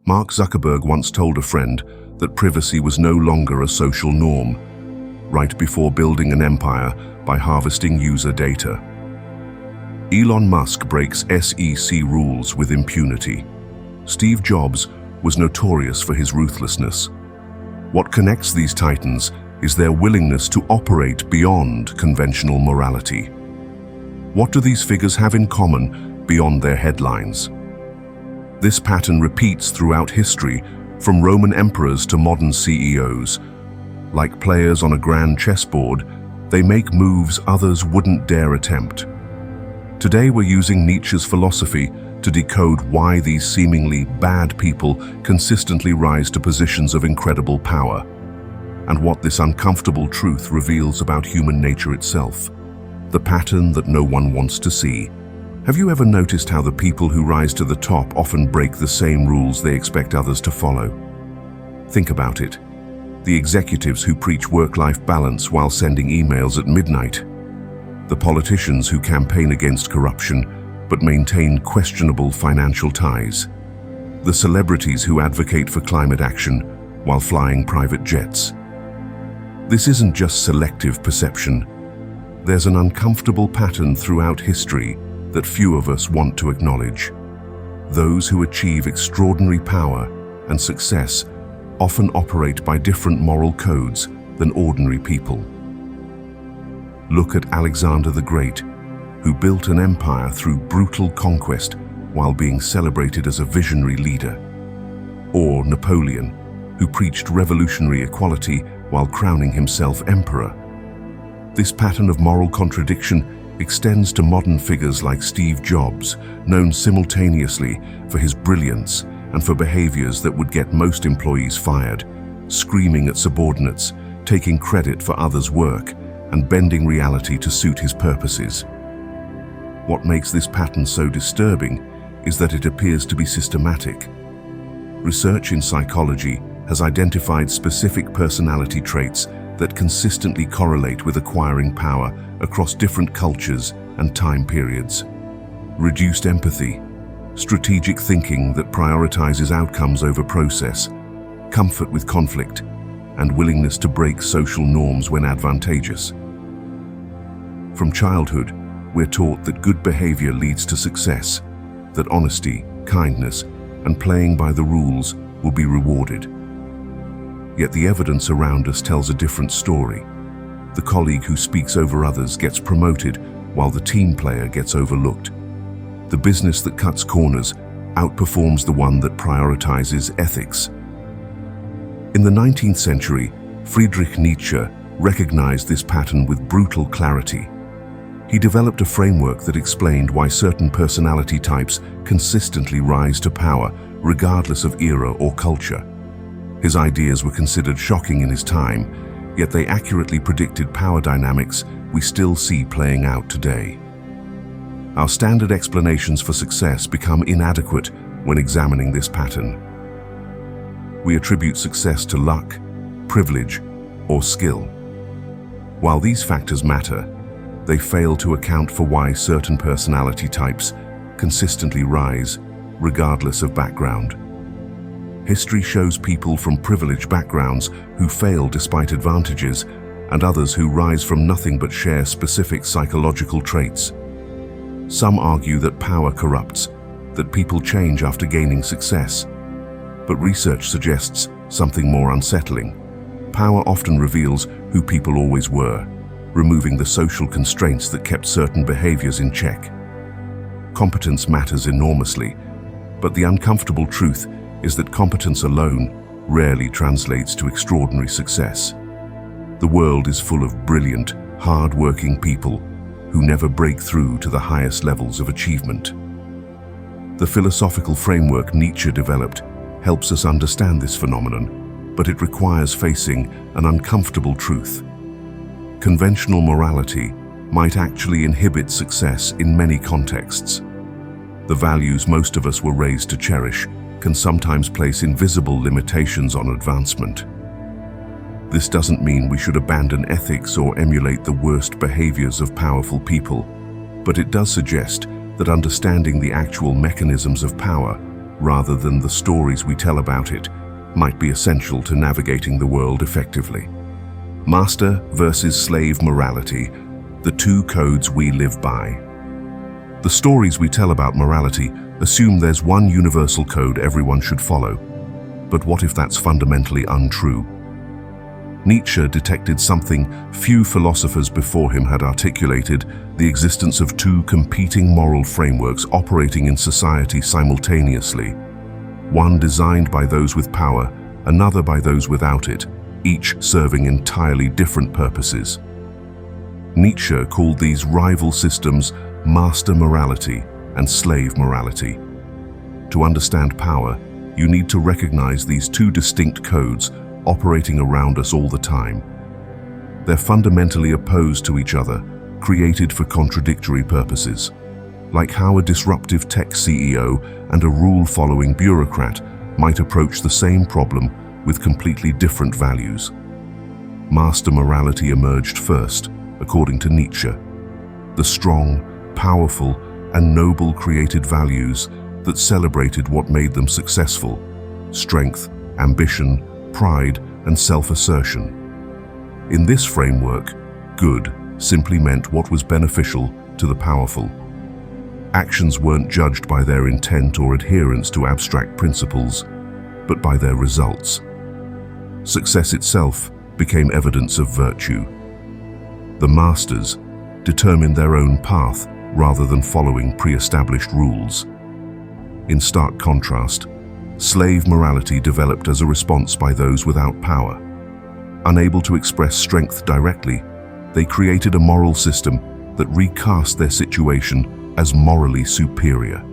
Mark Zuckerberg once told a friend that privacy was no longer a social norm, right before building an empire by harvesting user data. Elon Musk breaks SEC rules with impunity. Steve Jobs was notorious for his ruthlessness. What connects these titans is their willingness to operate beyond conventional morality. What do these figures have in common beyond their headlines? This pattern repeats throughout history, from Roman emperors to modern CEOs. Like players on a grand chessboard, they make moves others wouldn't dare attempt. Today we're using Nietzsche's philosophy to decode why these seemingly bad people consistently rise to positions of incredible power, and what this uncomfortable truth reveals about human nature itself, the pattern that no one wants to see. Have you ever noticed how the people who rise to the top often break the same rules they expect others to follow? Think about it. The executives who preach work-life balance while sending emails at midnight. The politicians who campaign against corruption but maintain questionable financial ties. The celebrities who advocate for climate action while flying private jets. This isn't just selective perception. There's an uncomfortable pattern throughout history that few of us want to acknowledge. Those who achieve extraordinary power and success often operate by different moral codes than ordinary people. Look at Alexander the Great, who built an empire through brutal conquest while being celebrated as a visionary leader. Or Napoleon, who preached revolutionary equality while crowning himself emperor. This pattern of moral contradiction extends to modern figures like Steve Jobs, known simultaneously for his brilliance and for behaviors that would get most employees fired, screaming at subordinates, taking credit for others' work, and bending reality to suit his purposes. What makes this pattern so disturbing is that it appears to be systematic. Research in psychology has identified specific personality traits that consistently correlate with acquiring power across different cultures and time periods. Reduced empathy, strategic thinking that prioritizes outcomes over process, comfort with conflict, and willingness to break social norms when advantageous. From childhood, we're taught that good behavior leads to success, that honesty, kindness, and playing by the rules will be rewarded. Yet the evidence around us tells a different story. The colleague who speaks over others gets promoted, while the team player gets overlooked. The business that cuts corners outperforms the one that prioritizes ethics. In the 19th century, Friedrich Nietzsche recognized this pattern with brutal clarity. He developed a framework that explained why certain personality types consistently rise to power, regardless of era or culture. His ideas were considered shocking in his time, yet they accurately predicted power dynamics we still see playing out today. Our standard explanations for success become inadequate when examining this pattern. We attribute success to luck, privilege, or skill. While these factors matter, they fail to account for why certain personality types consistently rise, regardless of background. History shows people from privileged backgrounds who fail despite advantages, and others who rise from nothing but share specific psychological traits. Some argue that power corrupts, that people change after gaining success. But research suggests something more unsettling. Power often reveals who people always were, removing the social constraints that kept certain behaviors in check. Competence matters enormously, but the uncomfortable truth is that competence alone rarely translates to extraordinary success. The world is full of brilliant, hard-working people who never break through to the highest levels of achievement. The philosophical framework Nietzsche developed helps us understand this phenomenon, but it requires facing an uncomfortable truth. Conventional morality might actually inhibit success in many contexts. The values most of us were raised to cherish can sometimes place invisible limitations on advancement. This doesn't mean we should abandon ethics or emulate the worst behaviors of powerful people, but it does suggest that understanding the actual mechanisms of power rather than the stories we tell about it, might be essential to navigating the world effectively. Master versus slave morality, the two codes we live by. The stories we tell about morality assume there's one universal code everyone should follow. But what if that's fundamentally untrue? Nietzsche detected something few philosophers before him had articulated: the existence of two competing moral frameworks operating in society simultaneously. One designed by those with power, another by those without it, each serving entirely different purposes. Nietzsche called these rival systems master morality and slave morality. To understand power, you need to recognize these two distinct codes operating around us all the time. They're fundamentally opposed to each other, created for contradictory purposes. Like how a disruptive tech CEO and a rule-following bureaucrat might approach the same problem with completely different values. Master morality emerged first, according to Nietzsche. The strong, powerful, and noble created values that celebrated what made them successful: strength, ambition, pride, and self-assertion. In this framework, good simply meant what was beneficial to the powerful. Actions weren't judged by their intent or adherence to abstract principles, but by their results. Success itself became evidence of virtue. The masters determined their own path rather than following pre-established rules. In stark contrast, slave morality developed as a response by those without power. Unable to express strength directly, they created a moral system that recast their situation as morally superior.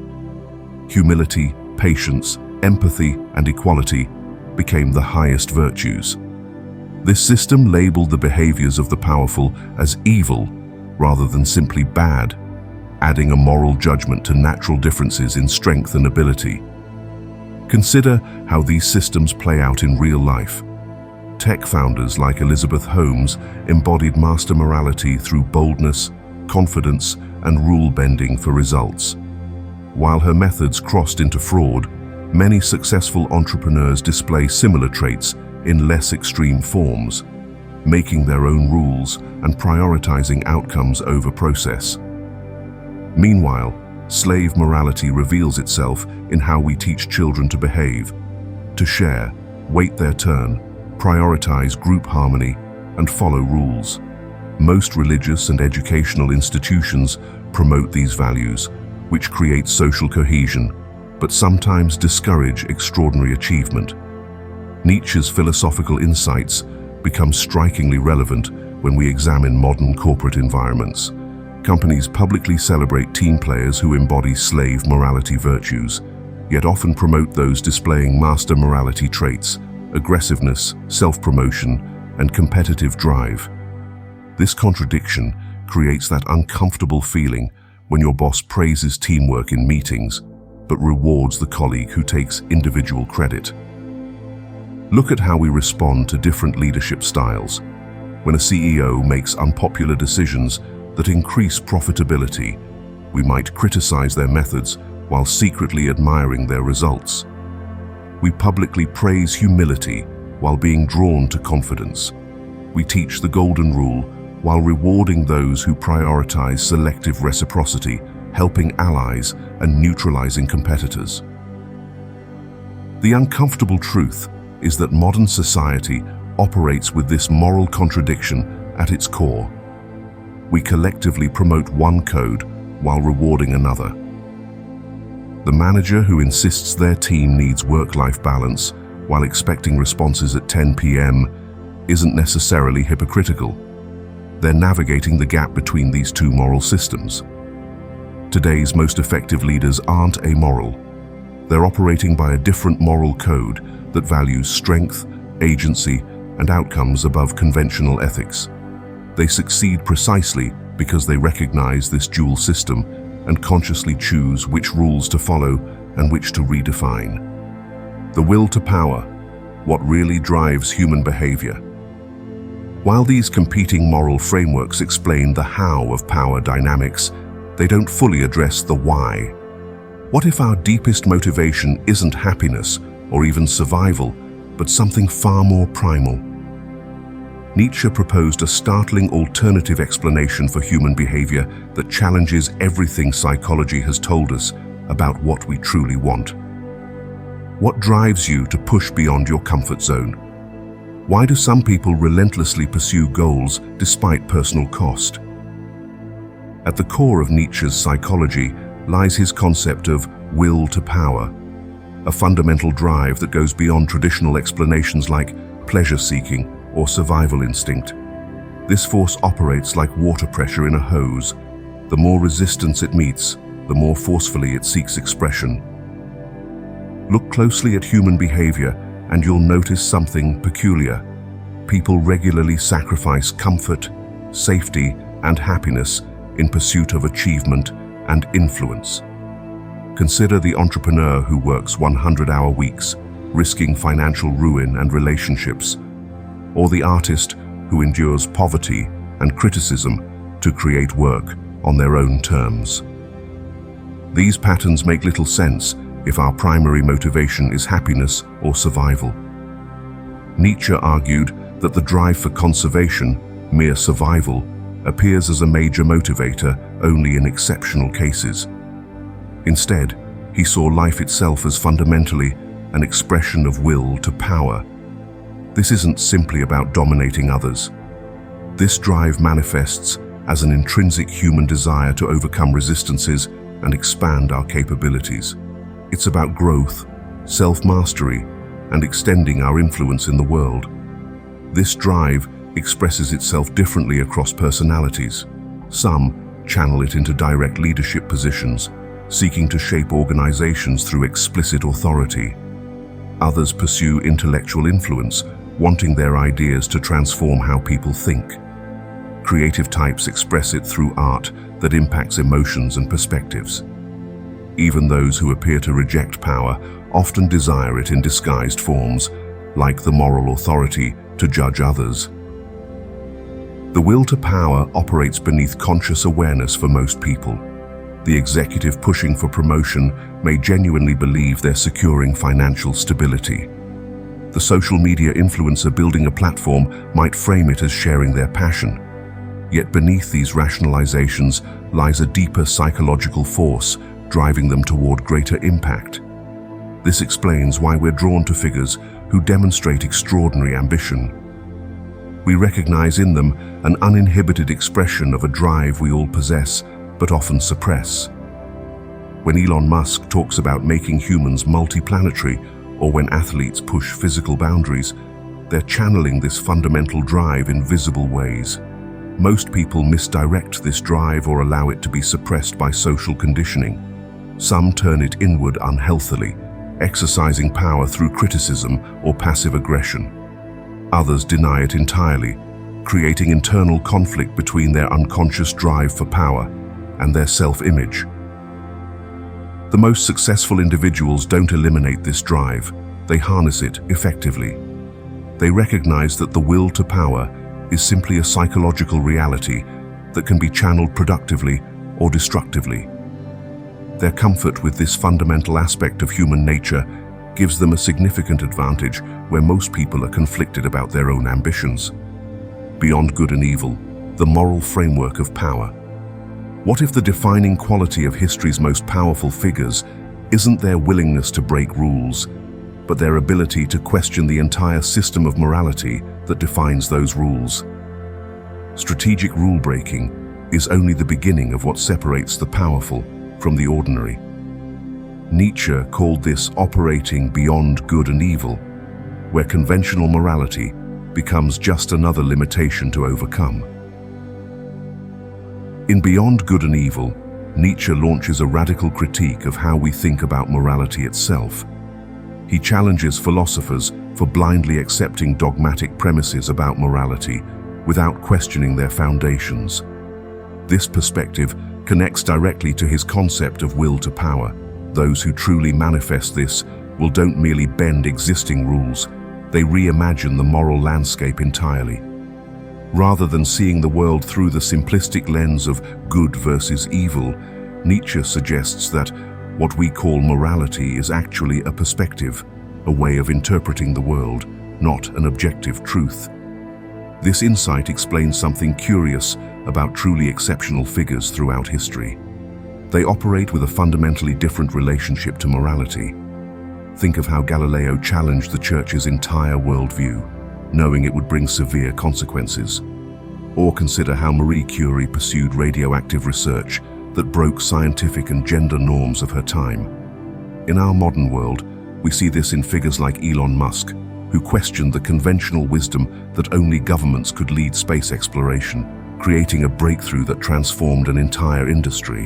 Humility, patience, empathy, and equality became the highest virtues. This system labeled the behaviors of the powerful as evil rather than simply bad, adding a moral judgment to natural differences in strength and ability. Consider how these systems play out in real life. Tech founders like Elizabeth Holmes embodied master morality through boldness, confidence, and rule-bending for results. While her methods crossed into fraud, many successful entrepreneurs display similar traits in less extreme forms, making their own rules and prioritizing outcomes over process. Meanwhile, slave morality reveals itself in how we teach children to behave, to share, wait their turn, prioritize group harmony, and follow rules. Most religious and educational institutions promote these values, which create social cohesion, but sometimes discourage extraordinary achievement. Nietzsche's philosophical insights become strikingly relevant when we examine modern corporate environments. Companies publicly celebrate team players who embody slave morality virtues, yet often promote those displaying master morality traits: aggressiveness, self-promotion, and competitive drive. This contradiction creates that uncomfortable feeling when your boss praises teamwork in meetings, but rewards the colleague who takes individual credit. Look at how we respond to different leadership styles. When a CEO makes unpopular decisions that increase profitability, we might criticize their methods while secretly admiring their results. We publicly praise humility while being drawn to confidence. We teach the golden rule while rewarding those who prioritize selective reciprocity, helping allies and neutralizing competitors. The uncomfortable truth is that modern society operates with this moral contradiction at its core. We collectively promote one code while rewarding another. The manager who insists their team needs work-life balance while expecting responses at 10 p.m. isn't necessarily hypocritical. They're navigating the gap between these two moral systems. Today's most effective leaders aren't amoral. They're operating by a different moral code that values strength, agency, and outcomes above conventional ethics. They succeed precisely because they recognize this dual system and consciously choose which rules to follow and which to redefine. The will to power, what really drives human behavior. While these competing moral frameworks explain the how of power dynamics, they don't fully address the why. What if our deepest motivation isn't happiness or even survival, but something far more primal? Nietzsche proposed a startling alternative explanation for human behavior that challenges everything psychology has told us about what we truly want. What drives you to push beyond your comfort zone? Why do some people relentlessly pursue goals despite personal cost? At the core of Nietzsche's psychology lies his concept of will to power, a fundamental drive that goes beyond traditional explanations like pleasure-seeking or survival instinct. This force operates like water pressure in a hose. The more resistance it meets, the more forcefully it seeks expression. Look closely at human behavior and you'll notice something peculiar. People regularly sacrifice comfort, safety, and happiness in pursuit of achievement and influence. Consider the entrepreneur who works 100-hour weeks, risking financial ruin and relationships, or the artist who endures poverty and criticism to create work on their own terms. These patterns make little sense if our primary motivation is happiness or survival. Nietzsche argued that the drive for conservation, mere survival, appears as a major motivator only in exceptional cases. Instead, he saw life itself as fundamentally an expression of will to power. This isn't simply about dominating others. This drive manifests as an intrinsic human desire to overcome resistances and expand our capabilities. It's about growth, self-mastery, and extending our influence in the world. This drive expresses itself differently across personalities. Some channel it into direct leadership positions, seeking to shape organizations through explicit authority. Others pursue intellectual influence, wanting their ideas to transform how people think. Creative types express it through art that impacts emotions and perspectives. Even those who appear to reject power often desire it in disguised forms, like the moral authority to judge others. The will to power operates beneath conscious awareness for most people. The executive pushing for promotion may genuinely believe they're securing financial stability. The social media influencer building a platform might frame it as sharing their passion. Yet beneath these rationalizations lies a deeper psychological force driving them toward greater impact. This explains why we're drawn to figures who demonstrate extraordinary ambition. We recognize in them an uninhibited expression of a drive we all possess but often suppress. When Elon Musk talks about making humans multiplanetary, or when athletes push physical boundaries, they're channeling this fundamental drive in visible ways. Most people misdirect this drive or allow it to be suppressed by social conditioning. Some turn it inward unhealthily, exercising power through criticism or passive aggression. Others deny it entirely, creating internal conflict between their unconscious drive for power and their self-image. The most successful individuals don't eliminate this drive, they harness it effectively. They recognize that the will to power is simply a psychological reality that can be channeled productively or destructively. Their comfort with this fundamental aspect of human nature gives them a significant advantage where most people are conflicted about their own ambitions. Beyond good and evil, the moral framework of power. What if the defining quality of history's most powerful figures isn't their willingness to break rules, but their ability to question the entire system of morality that defines those rules? Strategic rule-breaking is only the beginning of what separates the powerful from the ordinary. Nietzsche called this operating beyond good and evil, where conventional morality becomes just another limitation to overcome. In Beyond Good and Evil, Nietzsche launches a radical critique of how we think about morality itself. He challenges philosophers for blindly accepting dogmatic premises about morality without questioning their foundations. This perspective connects directly to his concept of will to power. Those who truly manifest this don't merely bend existing rules, they reimagine the moral landscape entirely. Rather than seeing the world through the simplistic lens of good versus evil, Nietzsche suggests that What we call morality is actually a perspective, a way of interpreting the world, not an objective truth. This insight explains something curious about truly exceptional figures throughout history. They operate with a fundamentally different relationship to morality. Think of how Galileo challenged the Church's entire worldview, knowing it would bring severe consequences. Or consider how Marie Curie pursued radioactive research that broke scientific and gender norms of her time. In our modern world, we see this in figures like Elon Musk, who questioned the conventional wisdom that only governments could lead space exploration, creating a breakthrough that transformed an entire industry.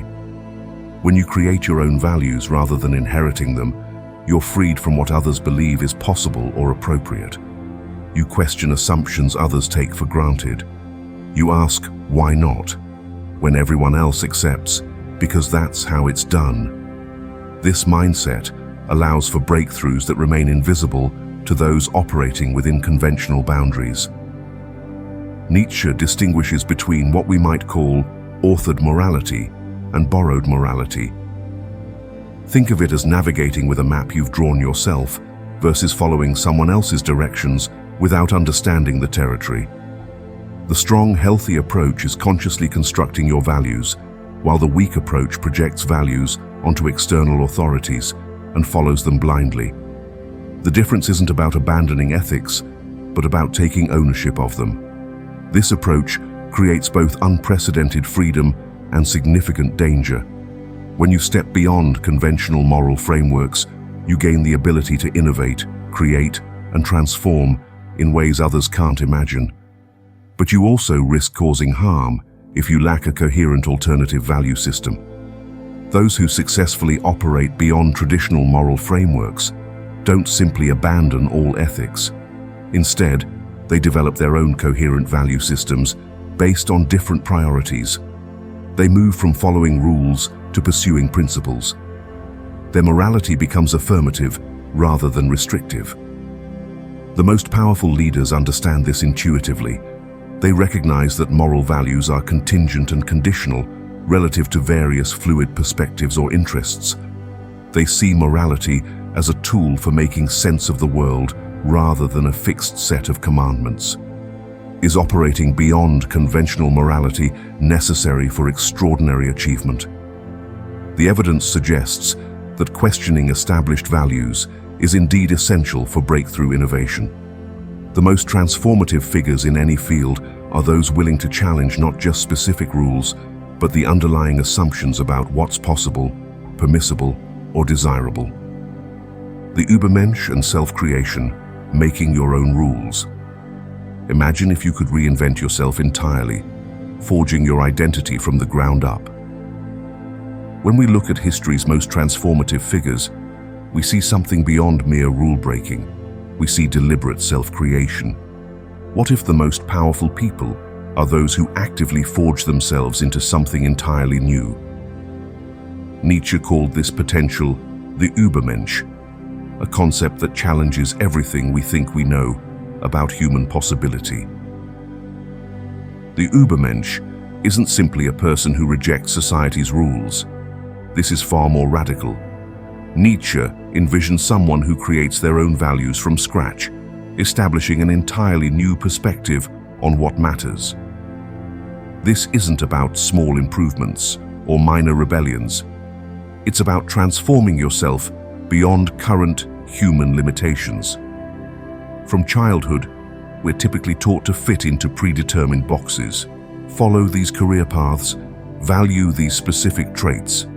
When you create your own values rather than inheriting them, you're freed from what others believe is possible or appropriate. You question assumptions others take for granted. You ask, why not? When everyone else accepts, because that's how it's done. This mindset allows for breakthroughs that remain invisible to those operating within conventional boundaries. Nietzsche distinguishes between what we might call authored morality and borrowed morality. Think of it as navigating with a map you've drawn yourself versus following someone else's directions without understanding the territory. The strong, healthy approach is consciously constructing your values, while the weak approach projects values onto external authorities and follows them blindly. The difference isn't about abandoning ethics, but about taking ownership of them. This approach creates both unprecedented freedom and significant danger. When you step beyond conventional moral frameworks, you gain the ability to innovate, create, and transform in ways others can't imagine. But you also risk causing harm if you lack a coherent alternative value system. Those who successfully operate beyond traditional moral frameworks don't simply abandon all ethics. Instead, they develop their own coherent value systems based on different priorities. They move from following rules to pursuing principles. Their morality becomes affirmative rather than restrictive. The most powerful leaders understand this intuitively. They recognize that moral values are contingent and conditional relative to various fluid perspectives or interests. They see morality as a tool for making sense of the world rather than a fixed set of commandments. Is operating beyond conventional morality necessary for extraordinary achievement? The evidence suggests that questioning established values is indeed essential for breakthrough innovation. The most transformative figures in any field are those willing to challenge not just specific rules, but the underlying assumptions about what's possible, permissible, or desirable. The Übermensch and self-creation, making your own rules. Imagine if you could reinvent yourself entirely, forging your identity from the ground up. When we look at history's most transformative figures, we see something beyond mere rule-breaking. We see deliberate self-creation. What if the most powerful people are those who actively forge themselves into something entirely new? Nietzsche called this potential the Ubermensch, a concept that challenges everything we think we know about human possibility. The Übermensch isn't simply a person who rejects society's rules. This is far more radical. Nietzsche envisions someone who creates their own values from scratch, establishing an entirely new perspective on what matters. This isn't about small improvements or minor rebellions. It's about transforming yourself beyond current human limitations. From childhood, we're typically taught to fit into predetermined boxes, follow these career paths, value these specific traits,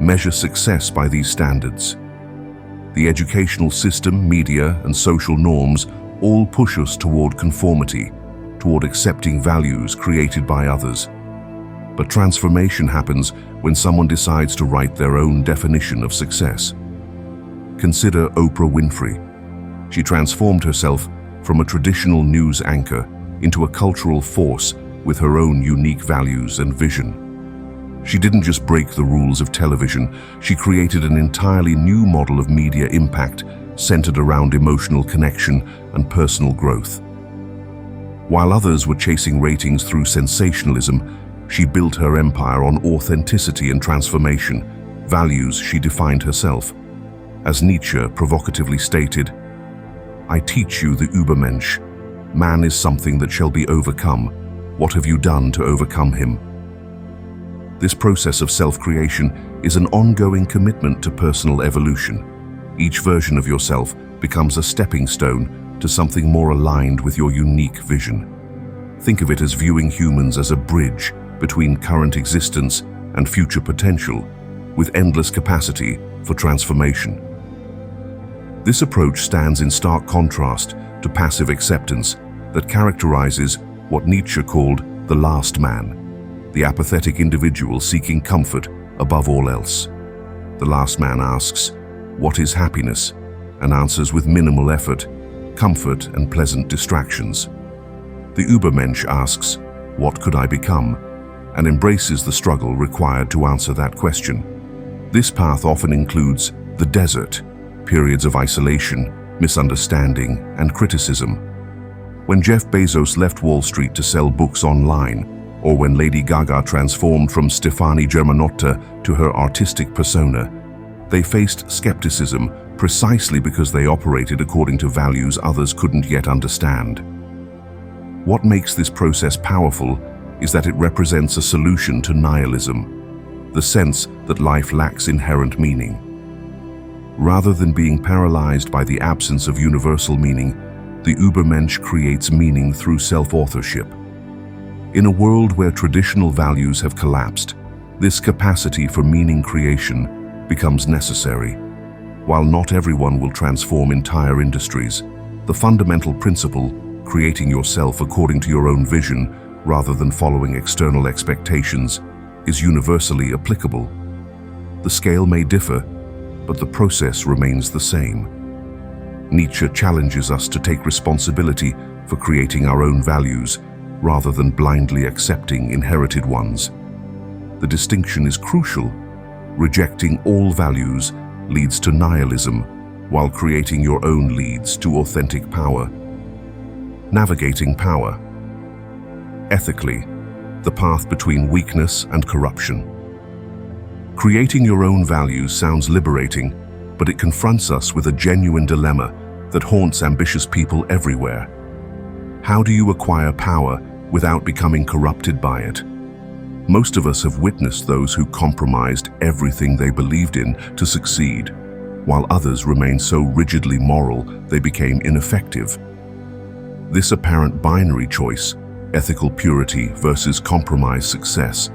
measure success by these standards. The educational system, media, and social norms all push us toward conformity, toward accepting values created by others. But transformation happens when someone decides to write their own definition of success. Consider Oprah Winfrey. She transformed herself from a traditional news anchor into a cultural force with her own unique values and vision. She didn't just break the rules of television, she created an entirely new model of media impact centered around emotional connection and personal growth. While others were chasing ratings through sensationalism, she built her empire on authenticity and transformation, values she defined herself. As Nietzsche provocatively stated, "I teach you the Übermensch. Man is something that shall be overcome. What have you done to overcome him?" This process of self-creation is an ongoing commitment to personal evolution. Each version of yourself becomes a stepping stone to something more aligned with your unique vision. Think of it as viewing humans as a bridge between current existence and future potential, with endless capacity for transformation. This approach stands in stark contrast to passive acceptance that characterizes what Nietzsche called the last man, the apathetic individual seeking comfort above all else. The last man asks, "What is happiness?" and answers with minimal effort, comfort and pleasant distractions. The Übermensch asks, "What could I become?" and embraces the struggle required to answer that question. This path often includes the desert, periods of isolation, misunderstanding, and criticism. When Jeff Bezos left Wall Street to sell books online, or when Lady Gaga transformed from Stefani Germanotta to her artistic persona, they faced skepticism precisely because they operated according to values others couldn't yet understand. What makes this process powerful is that it represents a solution to nihilism, the sense that life lacks inherent meaning. Rather than being paralyzed by the absence of universal meaning, the Übermensch creates meaning through self-authorship. In a world where traditional values have collapsed, this capacity for meaning creation becomes necessary. While not everyone will transform entire industries, the fundamental principle, creating yourself according to your own vision rather than following external expectations, is universally applicable. The scale may differ, but the process remains the same. Nietzsche challenges us to take responsibility for creating our own values rather than blindly accepting inherited ones. The distinction is crucial. Rejecting all values leads to nihilism, while creating your own leads to authentic power. Navigating power. Ethically, the path between weakness and corruption. Creating your own values sounds liberating, but it confronts us with a genuine dilemma that haunts ambitious people everywhere. How do you acquire power without becoming corrupted by it? Most of us have witnessed those who compromised everything they believed in to succeed, while others remained so rigidly moral they became ineffective. This apparent binary choice, ethical purity versus compromised success,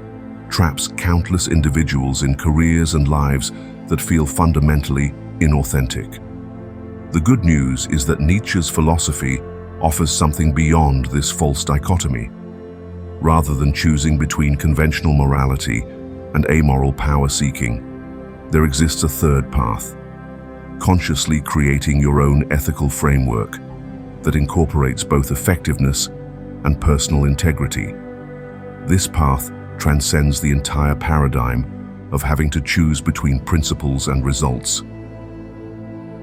traps countless individuals in careers and lives that feel fundamentally inauthentic. The good news is that Nietzsche's philosophy offers something beyond this false dichotomy. Rather than choosing between conventional morality and amoral power-seeking, there exists a third path, consciously creating your own ethical framework that incorporates both effectiveness and personal integrity. This path transcends the entire paradigm of having to choose between principles and results.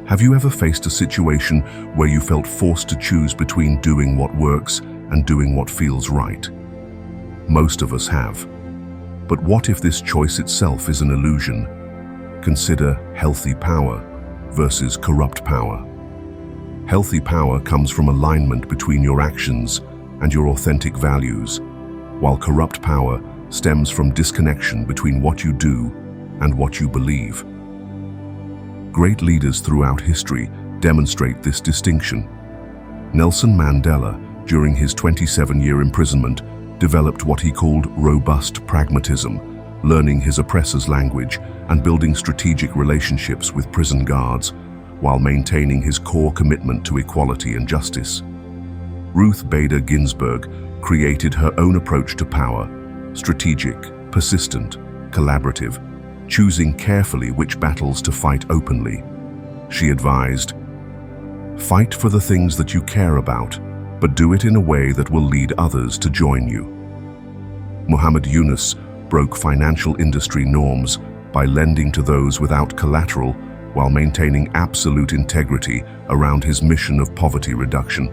Have you ever faced a situation where you felt forced to choose between doing what works and doing what feels right? Most of us have. But what if this choice itself is an illusion? Consider healthy power versus corrupt power. Healthy power comes from alignment between your actions and your authentic values, while corrupt power stems from disconnection between what you do and what you believe. Great leaders throughout history demonstrate this distinction. Nelson Mandela, during his 27-year imprisonment, developed what he called robust pragmatism, learning his oppressor's language and building strategic relationships with prison guards, while maintaining his core commitment to equality and justice. Ruth Bader Ginsburg created her own approach to power, strategic, persistent, collaborative, choosing carefully which battles to fight openly. She advised, "Fight for the things that you care about, but do it in a way that will lead others to join you." Muhammad Yunus broke financial industry norms by lending to those without collateral while maintaining absolute integrity around his mission of poverty reduction.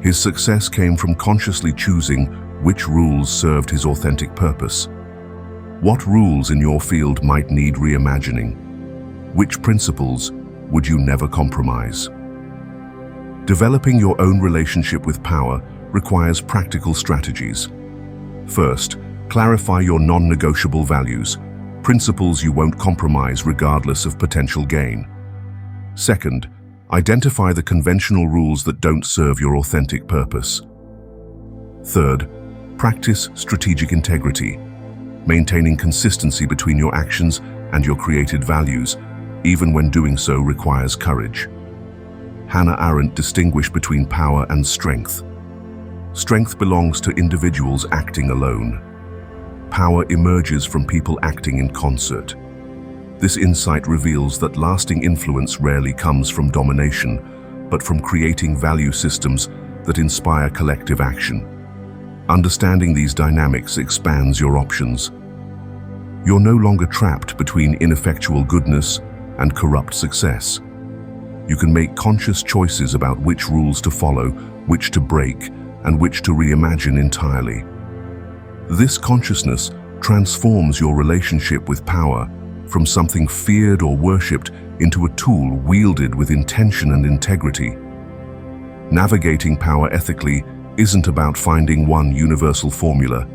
His success came from consciously choosing which rules served his authentic purpose. What rules in your field might need reimagining? Which principles would you never compromise? Developing your own relationship with power requires practical strategies. First, clarify your non-negotiable values, principles you won't compromise regardless of potential gain. Second, identify the conventional rules that don't serve your authentic purpose. Third, practice strategic integrity, maintaining consistency between your actions and your created values, even when doing so requires courage. Hannah Arendt distinguished between power and strength. Strength belongs to individuals acting alone. Power emerges from people acting in concert. This insight reveals that lasting influence rarely comes from domination, but from creating value systems that inspire collective action. Understanding these dynamics expands your options. You're no longer trapped between ineffectual goodness and corrupt success. You can make conscious choices about which rules to follow, which to break, and which to reimagine entirely. This consciousness transforms your relationship with power from something feared or worshipped into a tool wielded with intention and integrity. Navigating power ethically isn't about finding one universal formula.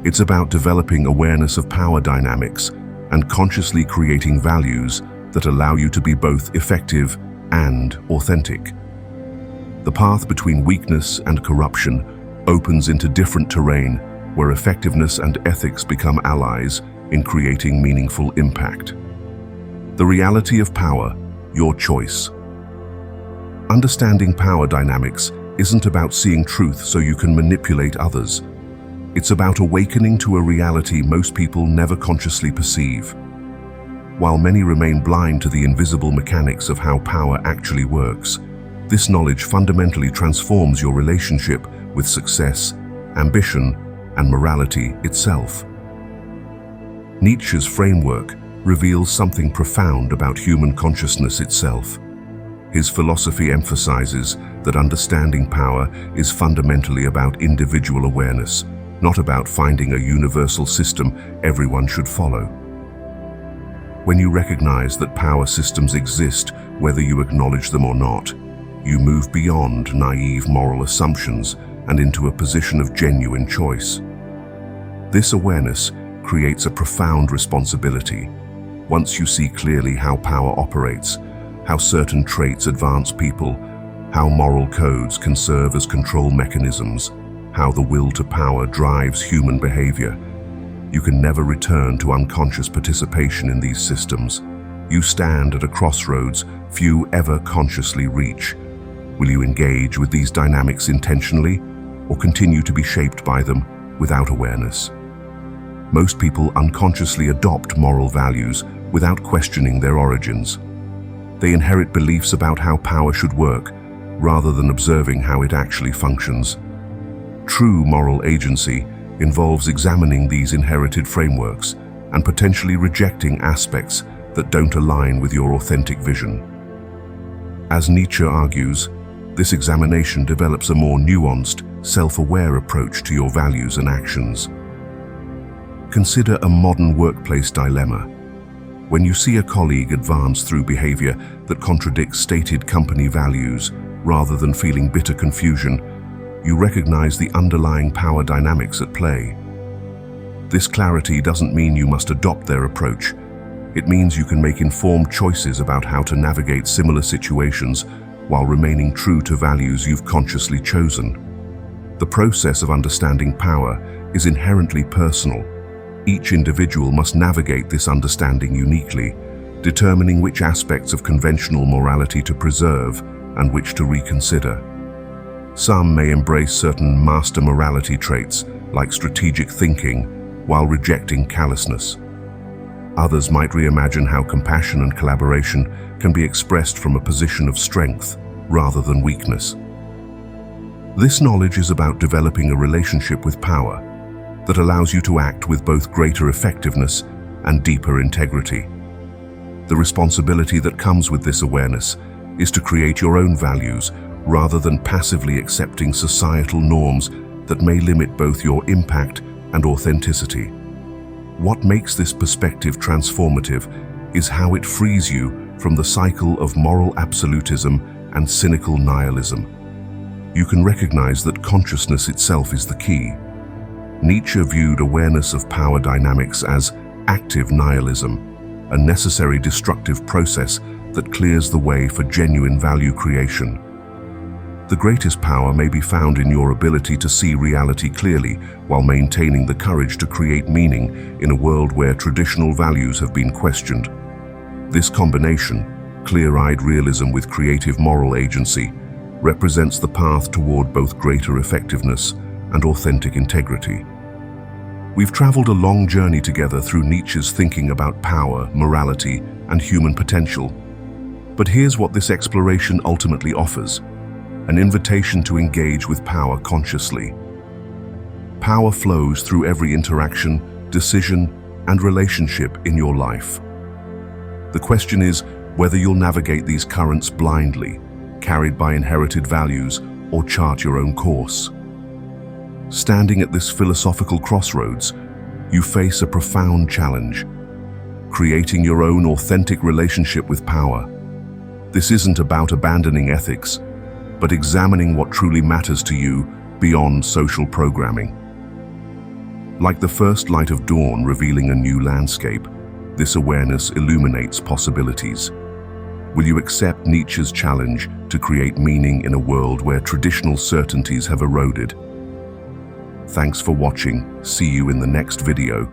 It's about developing awareness of power dynamics and consciously creating values that allow you to be both effective and authentic. The path between weakness and corruption opens into different terrain where effectiveness and ethics become allies in creating meaningful impact. The reality of power, your choice. Understanding power dynamics isn't about seeing truth so you can manipulate others. It's about awakening to a reality most people never consciously perceive. While many remain blind to the invisible mechanics of how power actually works, this knowledge fundamentally transforms your relationship with success, ambition, and morality itself. Nietzsche's framework reveals something profound about human consciousness itself. His philosophy emphasizes that understanding power is fundamentally about individual awareness, not about finding a universal system everyone should follow. When you recognize that power systems exist, whether you acknowledge them or not, you move beyond naive moral assumptions and into a position of genuine choice. This awareness creates a profound responsibility. Once you see clearly how power operates, how certain traits advance people, how moral codes can serve as control mechanisms, how the will to power drives human behavior, you can never return to unconscious participation in these systems. You stand at a crossroads few ever consciously reach. Will you engage with these dynamics intentionally, or continue to be shaped by them without awareness? Most people unconsciously adopt moral values without questioning their origins. They inherit beliefs about how power should work, rather than observing how it actually functions. True moral agency involves examining these inherited frameworks and potentially rejecting aspects that don't align with your authentic vision. As Nietzsche argues, this examination develops a more nuanced, self-aware approach to your values and actions. Consider a modern workplace dilemma. When you see a colleague advance through behavior that contradicts stated company values, rather than feeling bitter confusion, you recognize the underlying power dynamics at play. This clarity doesn't mean you must adopt their approach. It means you can make informed choices about how to navigate similar situations while remaining true to values you've consciously chosen. The process of understanding power is inherently personal. Each individual must navigate this understanding uniquely, determining which aspects of conventional morality to preserve and which to reconsider. Some may embrace certain master morality traits, like strategic thinking, while rejecting callousness. Others might reimagine how compassion and collaboration can be expressed from a position of strength rather than weakness. This knowledge is about developing a relationship with power that allows you to act with both greater effectiveness and deeper integrity. The responsibility that comes with this awareness is to create your own values rather than passively accepting societal norms that may limit both your impact and authenticity. What makes this perspective transformative is how it frees you from the cycle of moral absolutism and cynical nihilism. You can recognize that consciousness itself is the key. Nietzsche viewed awareness of power dynamics as active nihilism, a necessary destructive process that clears the way for genuine value creation. The greatest power may be found in your ability to see reality clearly while maintaining the courage to create meaning in a world where traditional values have been questioned. This combination, clear-eyed realism with creative moral agency, represents the path toward both greater effectiveness and authentic integrity. We've traveled a long journey together through Nietzsche's thinking about power, morality, and human potential. But here's what this exploration ultimately offers: an invitation to engage with power consciously. Power flows through every interaction, decision, and relationship in your life. The question is whether you'll navigate these currents blindly, carried by inherited values, or chart your own course. Standing at this philosophical crossroads, you face a profound challenge: creating your own authentic relationship with power. This isn't about abandoning ethics, but examining what truly matters to you beyond social programming. Like the first light of dawn revealing a new landscape, this awareness illuminates possibilities. Will you accept Nietzsche's challenge to create meaning in a world where traditional certainties have eroded? Thanks for watching. See you in the next video.